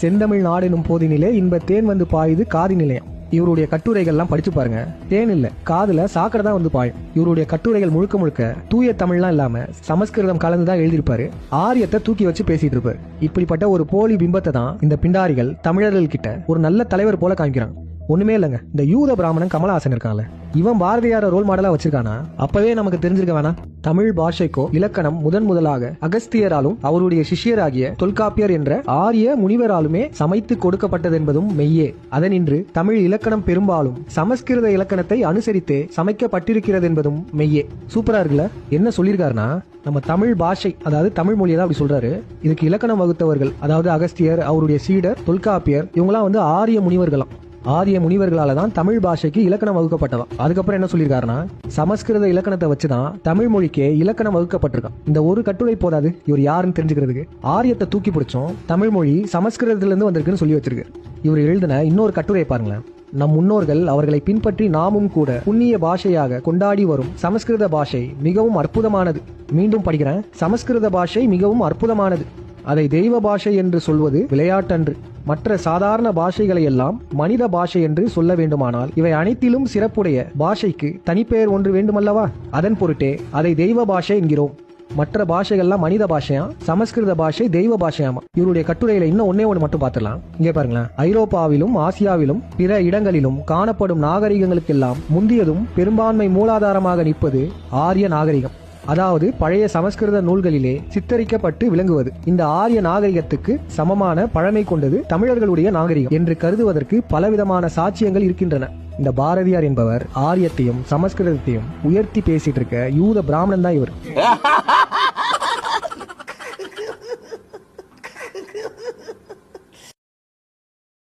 செந்தமிழ் நாடெனும் போதினிலே இன்ப தேன் வந்து பாயுது காதி நிலையம். இவருடைய கட்டுரைகள்லாம் படிச்சு பாருங்க. தேன் இல்ல, காதுல சாக்கடை தான் வந்து பாயும். இவருடைய கட்டுரைகள் முழுக்க முழுக்க தூய தமிழ்லாம் இல்லாம சமஸ்கிருதம் கலந்துதான் எழுதியிருப்பாரு. ஆரியத்தை தூக்கி வச்சு பேசிட்டு இருப்பாரு. இப்படிப்பட்ட ஒரு போலி பிம்பத்தை தான் இந்த பிண்டாரிகள் தமிழர்கள் கிட்ட ஒரு நல்ல தலைவர் போல காமிக்கிறாங்க. ஒண்ணுமே இல்லைங்க, இந்த யூத பிராமணன் கமலஹாசன் இருக்கான்ல, இவன் பாரதியார ரோல் மாடலா வச்சிருக்கானா? அப்பவே நமக்கு தெரிஞ்சிருக்க வேணாம், தமிழ் பாஷைக்கோ இலக்கணம் முதலாக அகஸ்தியராலும் அவருடைய சிஷ்யராகிய தொல்காப்பியர் என்ற ஆரிய முனிவராலுமே சமைத்து கொடுக்கப்பட்டது என்பதும் மெய்யே. அதனின்று தமிழ் இலக்கணம் பெரும்பாலும் சமஸ்கிருத இலக்கணத்தை அனுசரித்தே சமைக்கப்பட்டிருக்கிறது என்பதும் மெய்யே. சூப்பரா இருக்குல்ல? என்ன சொல்லியிருக்காருன்னா, நம்ம தமிழ் பாஷை அதாவது தமிழ் மொழியை தான் அப்படி சொல்றாரு. இதுக்கு இலக்கணம் வகுத்தவர்கள் அதாவது அகஸ்தியர், அவருடைய சீடர் தொல்காப்பியர், இவங்களாம் ஆரிய முனிவர்களாம். ஆரிய முனிவர்களால தான் தமிழ் பாஷைக்கு இலக்கணம் வகுக்கப்பட்டதாம். அதுக்கப்புறம் என்ன சொல்லியிருக்காருன்னா, சமஸ்கிருத இலக்கணத்தை வச்சுதான் தமிழ் மொழிக்கே இலக்கணம் வகுக்கப்பட்டிருக்கான். இந்த ஒரு கட்டுரை போதாது இவர் யாருன்னு தெரிஞ்சுக்கிறதுக்கு. ஆரியத்தை தூக்கி பிடிச்சோம் தமிழ் மொழி சமஸ்கிருதத்துல இருந்து வந்திருக்குன்னு சொல்லி வச்சிருக்கு. இவர் எழுதின இன்னொரு கட்டுரை பாருங்களேன். நம் முன்னோர்கள் அவர்களை பின்பற்றி நாமும் கூட புண்ணிய பாஷையாக கொண்டாடி வரும் சமஸ்கிருத பாஷை மிகவும் அற்புதமானது. மீண்டும் படிக்கிறேன், சமஸ்கிருத பாஷை மிகவும் அற்புதமானது. அதை தெய்வ பாஷை என்று சொல்வது விளையாட்டன்று. மற்ற சாதாரண பாஷைகளை எல்லாம் மனித பாஷை என்று சொல்ல வேண்டுமானால் இவை அனைத்திலும் சிறப்புடைய பாஷைக்கு தனிப்பெயர் ஒன்று வேண்டுமல்லவா? அதன் பொருட்டே அதை தெய்வ பாஷை என்கிறோம். மற்ற பாஷைகள்லாம் மனித பாஷையா, சமஸ்கிருத பாஷை தெய்வ பாஷையாமா. இவருடைய கட்டுரையில இன்னும் ஒன்னே ஒன்று மட்டும் பார்த்துடலாம். இங்கே பாருங்களேன், ஐரோப்பாவிலும் ஆசியாவிலும் பிற இடங்களிலும் காணப்படும் நாகரிகங்களுக்கெல்லாம் முந்தியதும் பெரும்பான்மை மூலாதாரமாக நிற்பது ஆரிய நாகரிகம். அதாவது பழைய சமஸ்கிருத நூல்களிலே சித்தரிக்கப்பட்டு விளங்குவது. இந்த ஆரிய நாகரிகத்துக்கு சமமான பழமை கொண்டது தமிழர்களுடைய நாகரிகம் என்று கருதுவதற்கு பலவிதமான சாட்சியங்கள் இருக்கின்றன. இந்த பாரதியார் என்பவர் ஆரியத்தையும் சமஸ்கிருதத்தையும் உயர்த்தி பேசிட்டு இருக்க யூத பிராமணன் தான் இவர்.